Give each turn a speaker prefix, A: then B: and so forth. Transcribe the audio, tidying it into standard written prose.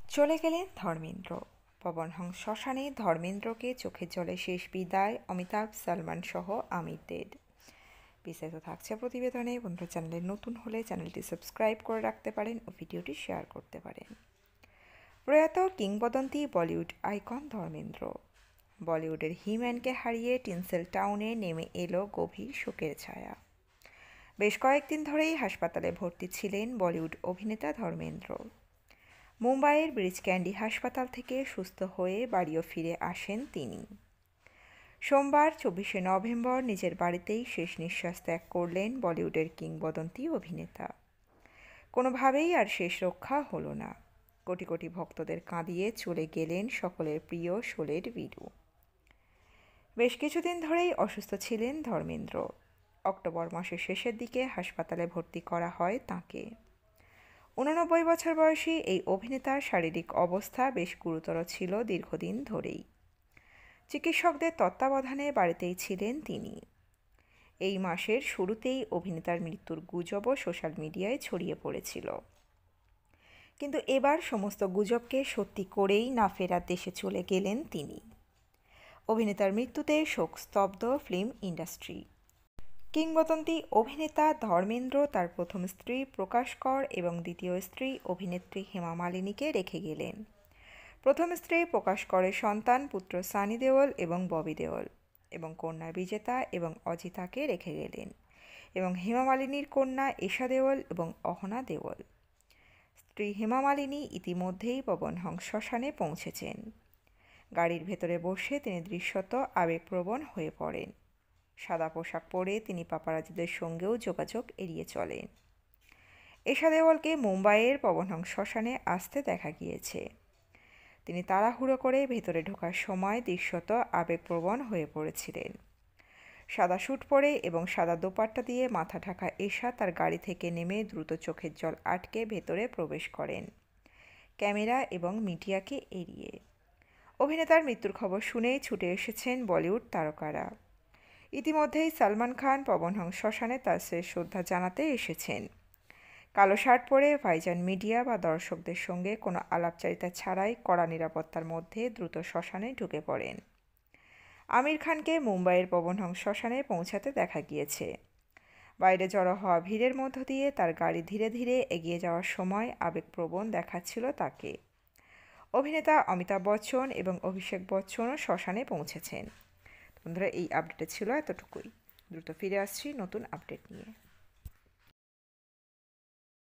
A: চলে গেলেন ধর্মেন্দ্র। পবনহং শ্মশানে ধর্মেন্দ্রকে চোখের জলে শেষ বিদায় অমিতাভ, সালমান সহ আমিরদের। বিস্তারিত থাকছে প্রতিবেদনে। বন্ধুরা, চ্যানেলে নতুন হলে চ্যানেলটি সাবস্ক্রাইব করে রাখতে পারেন ও ভিডিওটি শেয়ার করতে পারেন। প্রয়াত কিংবদন্তি বলিউড আইকন ধর্মেন্দ্র। বলিউডের হিম্যানকে হারিয়ে টিনসেল টাউনে নেমে এলো গভীর শোকের ছায়া। বেশ কয়েকদিন ধরেই হাসপাতালে ভর্তি ছিলেন বলিউড অভিনেতা ধর্মেন্দ্র। মুম্বাইয়ের ব্রিজ ক্যান্ডি হাসপাতাল থেকে সুস্থ হয়ে বাড়িও ফিরে আসেন তিনি। সোমবার 24শে নভেম্বর নিজের বাড়িতেই শেষ নিঃশ্বাস ত্যাগ করলেন বলিউডের কিংবদন্তি অভিনেতা। কোনোভাবেই আর শেষ রক্ষা হলো না। কোটি কোটি ভক্তদের কাঁদিয়ে চলে গেলেন সকলের প্রিয় শোলের বীরু। বেশ কিছুদিন ধরেই অসুস্থ ছিলেন ধর্মেন্দ্র। অক্টোবর মাসের শেষের দিকে হাসপাতালে ভর্তি করা হয় তাঁকে। 89 বছর বয়সী এই অভিনেতার শারীরিক অবস্থা বেশ গুরুতর ছিল দীর্ঘদিন ধরেই। চিকিৎসকদের তত্ত্বাবধানে বাড়িতেই ছিলেন তিনি। এই মাসের শুরুতেই অভিনেতার মৃত্যুর গুজবও সোশ্যাল মিডিয়ায় ছড়িয়ে পড়েছিল, কিন্তু এবার সমস্ত গুজবকে সত্যি করেই না ফেরার দেশে চলে গেলেন তিনি। অভিনেতার মৃত্যুতে শোকস্তব্ধ ফিল্ম ইন্ডাস্ট্রি। কিংবদন্তি অভিনেতা ধর্মেন্দ্র তার প্রথম স্ত্রী প্রকাশ কর এবং দ্বিতীয় স্ত্রী অভিনেত্রী হেমা মালিনীকে রেখে গেলেন। প্রথম স্ত্রী প্রকাশ করের সন্তান পুত্র সানি দেওল এবং ববি দেওল এবং কন্যা বিজেতা এবং অজিতাকে রেখে গেলেন, এবং হেমা মালিনীর কন্যা এশা দেওল এবং অহনা দেওল। স্ত্রী হেমা মালিনী ইতিমধ্যেই পবনহং শ্মশানে পৌঁছেছেন। গাড়ির ভেতরে বসে তিনি দৃশ্যত আবেগপ্রবণ হয়ে পড়েন। সাদা পোশাক পরে তিনি পাপারাজিদের সঙ্গেও যোগাযোগ এড়িয়ে চলেন। এশা দেওয়ালকে মুম্বাইয়ের পবনহং শ্মশানে আসতে দেখা গিয়েছে। তিনি তাড়াহুড়ো করে ভেতরে ঢোকার সময় দৃশ্যত আবেগপ্রবণ হয়ে পড়েছিলেন। সাদা স্যুট পরে এবং সাদা দোপাট্টা দিয়ে মাথা ঢাকা এশা তার গাড়ি থেকে নেমে দ্রুত চোখের জল আটকে ভেতরে প্রবেশ করেন, ক্যামেরা এবং মিডিয়াকে এড়িয়ে। অভিনেতার মৃত্যুর খবর শুনেই ছুটে এসেছেন বলিউড তারকারা। ইতিমধ্যেই সালমান খান পবনহং শ্মশানে তার শেষ শ্রদ্ধা জানাতে এসেছেন। কালো শার্ট পরে ভাইজান মিডিয়া বা দর্শকদের সঙ্গে কোনো আলাপচারিতা ছাড়াই কড়া নিরাপত্তার মধ্যে দ্রুত শ্মশানে ঢুকে পড়েন। আমির খানকে মুম্বাইয়ের পবনহং শ্মশানে পৌঁছাতে দেখা গিয়েছে। বাইরে জড়ো হওয়া ভিড়ের মধ্য দিয়ে তার গাড়ি ধীরে ধীরে এগিয়ে যাওয়ার সময় আবেগপ্রবণ দেখাচ্ছিল তাকে। অভিনেতা অমিতাভ বচ্চন এবং অভিষেক বচ্চনও শ্মশানে পৌঁছেছেন। বন্ধুরা, এই আপডেটে ছিল এতটুকুই। দ্রুত ফিরে আসছি নতুন আপডেট নিয়ে।